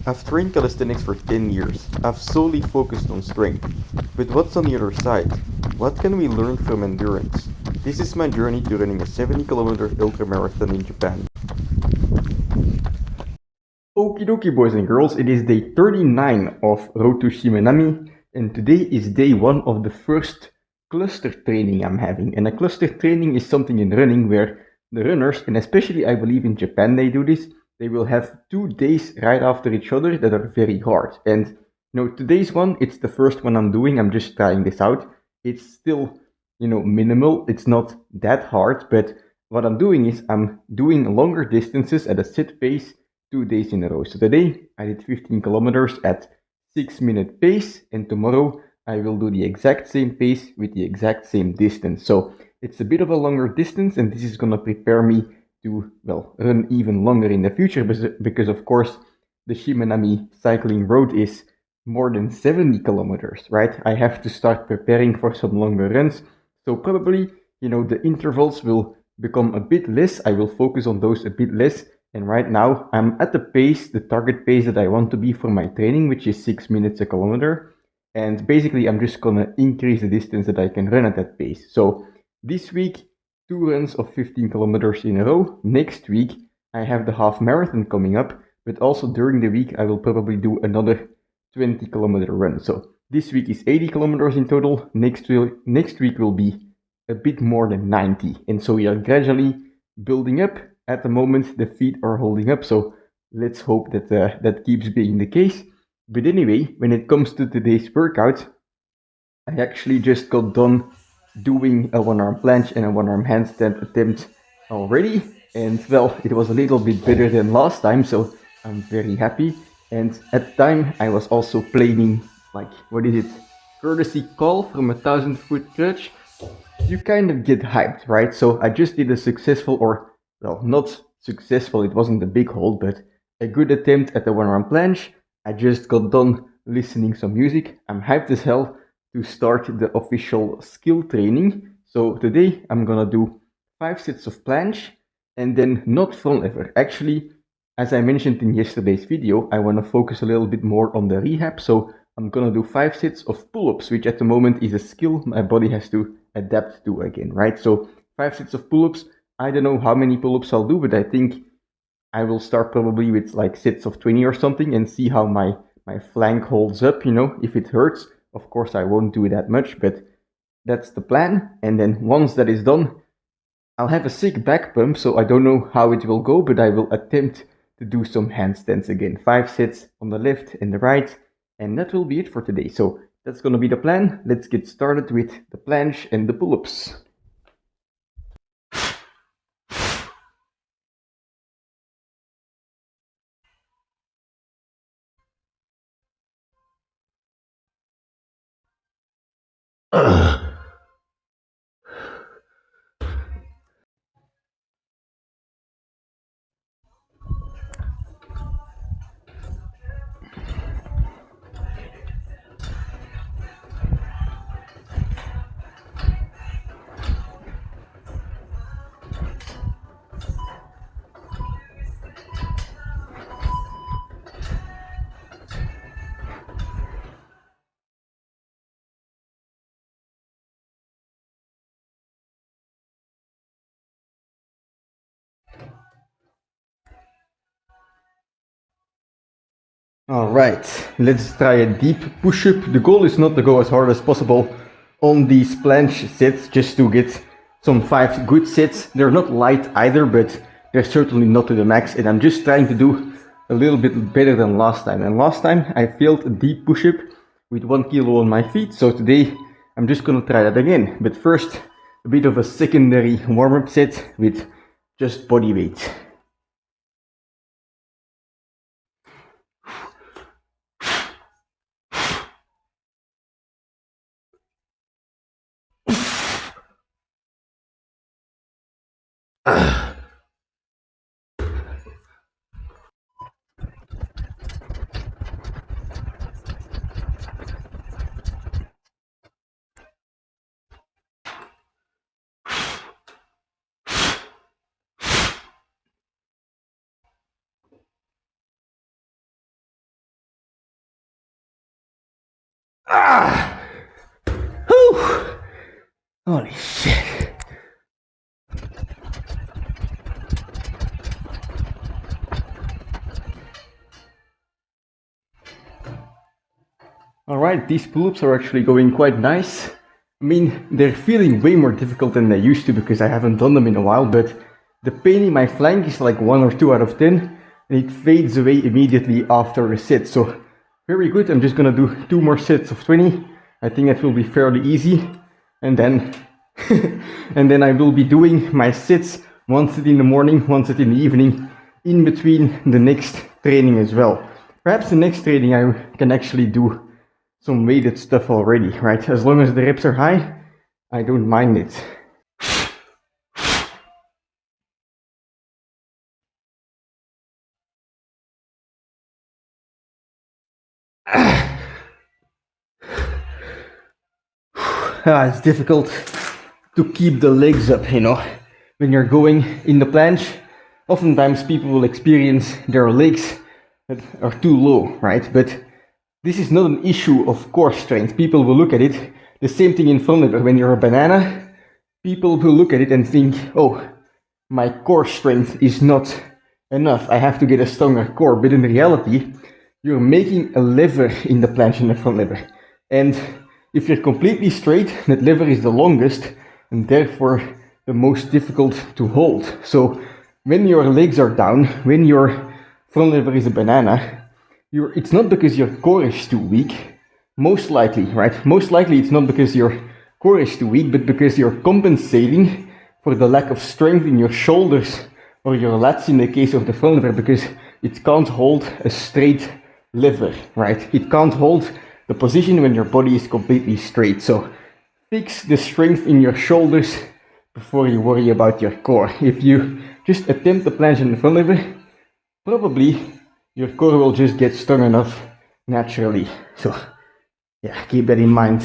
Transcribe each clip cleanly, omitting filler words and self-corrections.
I've trained calisthenics for 10 years. I've solely focused on strength. But what's on the other side? What can we learn from endurance? This is my journey to running a 70-kilometer ultramarathon in Japan. Okie dokie, boys and girls, it is day 39 of Road to Shimanami, and today is day 1 of the first cluster training I'm having. And a cluster training is something in running where the runners, and especially I believe in Japan they do this, they will have 2 days right after each other that are very hard. And today's one, it's the first one I'm doing, I'm just trying this out. It's still, minimal, it's not that hard, but what I'm doing is I'm doing longer distances at a set pace 2 days in a row. So today I did 15 kilometers at 6-minute pace, and tomorrow I will do the exact same pace with the exact same distance. So it's a bit of a longer distance, and this is gonna prepare me to, well, run even longer in the future, because of course the Shimanami cycling road is more than 70 kilometers, right? I have to start preparing for some longer runs. So probably, the intervals will become a bit less. I will focus on those a bit less. And right now I'm at the target pace that I want to be for my training, which is 6 minutes a kilometer. And basically I'm just gonna increase the distance that I can run at that pace. So this week, 2 runs of 15 kilometers in a row. Next week, I have the half marathon coming up, but also during the week, I will probably do another 20-kilometer run. So this week is 80 kilometers in total. Next week will be a bit more than 90. And so we are gradually building up. At the moment, the feet are holding up, so let's hope that that keeps being the case. But anyway, when it comes to today's workout, I actually just got done doing a one-arm planche and a one-arm handstand attempt already, and well, it was a little bit better than last time, so I'm very happy. And at the time, I was also planning, like, what is it? Courtesy call from a 1,000-foot church. You kind of get hyped, right? So I just did a successful, or well, not successful, it wasn't a big hold, but a good attempt at the one-arm planche. I just got done listening some music. I'm hyped as hell to start the official skill training. So today I'm gonna do 5 sets of planche and then not front lever. Actually, as I mentioned in yesterday's video, I wanna focus a little bit more on the rehab. So I'm gonna do 5 sets of pull-ups, which at the moment is a skill my body has to adapt to again, right? So 5 sets of pull-ups. I don't know how many pull-ups I'll do, but I think I will start probably with like sets of 20 or something and see how my flank holds up, if it hurts. Of course, I won't do that much, but that's the plan. And then once that is done, I'll have a sick back pump, so I don't know how it will go, but I will attempt to do some handstands again. 5 sets on the left and the right, and that will be it for today. So that's gonna be the plan. Let's get started with the planche and the pull-ups. Alright, let's try a deep push-up. The goal is not to go as hard as possible on these planche sets, just to get some 5 good sets. They're not light either, but they're certainly not to the max, and I'm just trying to do a little bit better than last time. And last time I failed a deep push-up with 1 kilo on my feet, so today I'm just gonna try that again. But first, a bit of a secondary warm-up set with just body weight. Ah! Whew! Holy shit. Alright, these pull-ups are actually going quite nice. I mean, they're feeling way more difficult than they used to because I haven't done them in a while, but the pain in my flank is like 1 or 2 out of 10, and it fades away immediately after a set. So, very good. I'm just gonna do 2 more sets of 20. I think that will be fairly easy. And then, and then I will be doing my sets, one set in the morning, one set in the evening, in between the next training as well. Perhaps the next training I can actually do some weighted stuff already, right? As long as the reps are high, I don't mind it. It's difficult to keep the legs up, you know. When you're going in the planche, oftentimes people will experience their legs that are too low, right? But this is not an issue of core strength. People will look at it, the same thing in front of it. When you're a banana, people will look at it and think, oh, my core strength is not enough. I have to get a stronger core. But in reality, you're making a lever in the planche and the front lever. And if you're completely straight, that lever is the longest and therefore the most difficult to hold. So when your legs are down, when your front lever is a banana, it's not because your core is too weak. Most likely, right? Most likely it's not because your core is too weak, but because you're compensating for the lack of strength in your shoulders or your lats in the case of the front lever, because it can't hold a straight lever, right? It can't hold the position when your body is completely straight. So fix the strength in your shoulders before you worry about your core. If you just attempt the planche in the front lever, probably your core will just get strong enough naturally. So yeah, keep that in mind.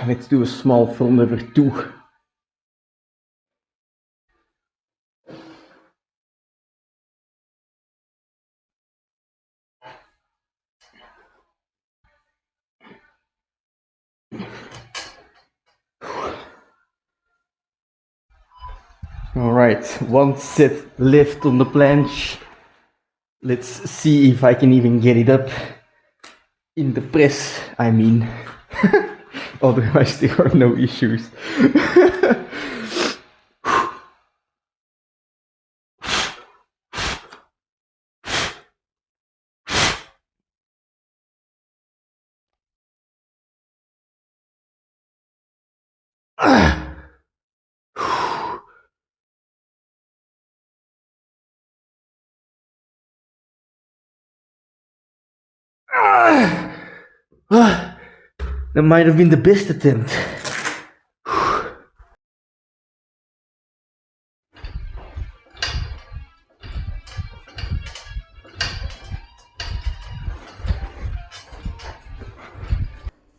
Let's do a small front lever too. Alright, 1 set left on the planche. Let's see if I can even get it up in the press, I mean. Otherwise there are no issues. That might have been the best attempt.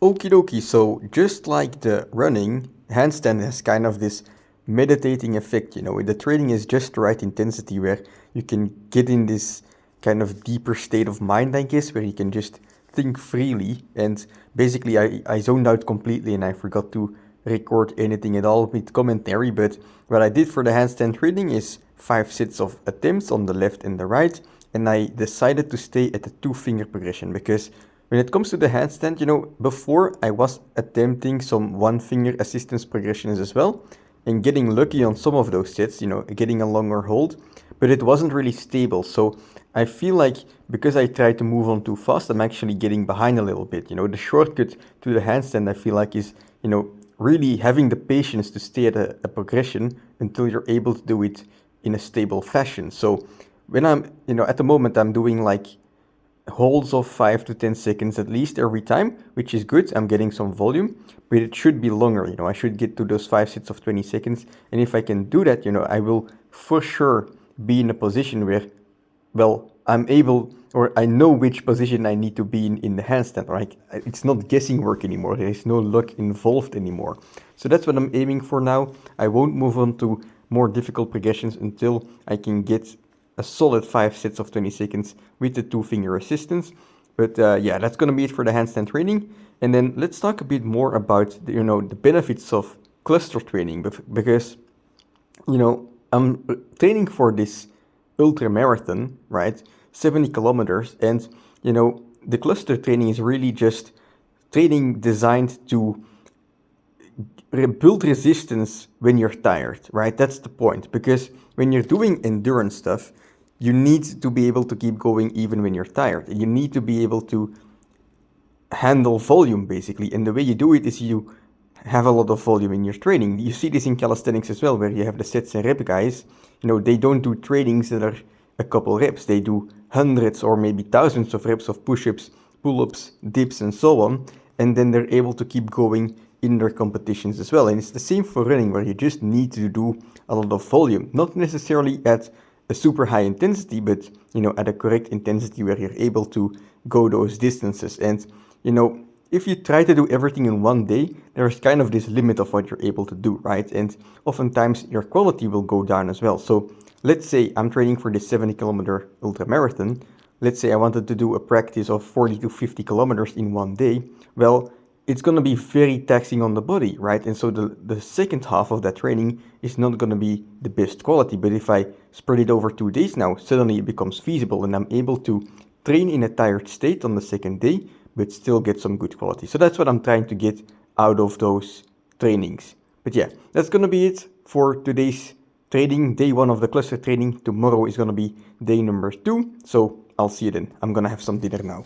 Okie dokie, so just like the running, handstand has kind of this meditating effect, you know. The training is just the right intensity where you can get in this kind of deeper state of mind, I guess, where you can just think freely. And basically, I zoned out completely and I forgot to record anything at all with commentary. But what I did for the handstand training is 5 sets of attempts on the left and the right. And I decided to stay at the 2-finger progression because when it comes to the handstand, you know, before I was attempting some 1-finger assistance progressions as well and getting lucky on some of those sets, you know, getting a longer hold, but it wasn't really stable. So I feel like because I tried to move on too fast, I'm actually getting behind a little bit. You know, the shortcut to the handstand I feel like is, you know, really having the patience to stay at a progression until you're able to do it in a stable fashion. So when I'm, you know, at the moment I'm doing like holds of 5 to 10 seconds at least every time, which is good. I'm getting some volume, but it should be longer. I should get to those 5 sets of 20 seconds. And if I can do that, I will for sure be in a position where, well, I'm able, or I know which position I need to be in the handstand, right? It's not guessing work anymore. There is no luck involved anymore. So that's what I'm aiming for now. I won't move on to more difficult progressions until I can get a solid 5 sets of 20 seconds with the 2-finger assistance. But yeah, that's going to be it for the handstand training. And then let's talk a bit more about the benefits of cluster training, because I'm training for this ultra marathon, right? 70 kilometers, and the cluster training is really just training designed to build resistance when you're tired, right? That's the point, because when you're doing endurance stuff, you need to be able to keep going even when you're tired. You need to be able to handle volume, basically, and the way you do it is you have a lot of volume in your training. You see this in calisthenics as well, where you have the sets and rep guys. They don't do trainings that are a couple reps. They do hundreds or maybe thousands of reps of push-ups, pull-ups, dips, and so on, and then they're able to keep going in their competitions as well. And it's the same for running, where you just need to do a lot of volume, not necessarily at a super high intensity, but at a correct intensity where you're able to go those distances. And if you try to do everything in one day, there's kind of this limit of what you're able to do, right? And oftentimes your quality will go down as well. So let's say I'm training for this 70-kilometer ultra marathon. Let's say I wanted to do a practice of 40 to 50 kilometers in one day. Well, it's going to be very taxing on the body, right? And so the second half of that training is not going to be the best quality. But if I spread it over 2 days now, suddenly it becomes feasible and I'm able to train in a tired state on the second day, but still get some good quality. So that's what I'm trying to get out of those trainings. But yeah, that's going to be it for today's training, day 1 of the cluster training. Tomorrow is going to be day number 2. So I'll see you then. I'm going to have some dinner now.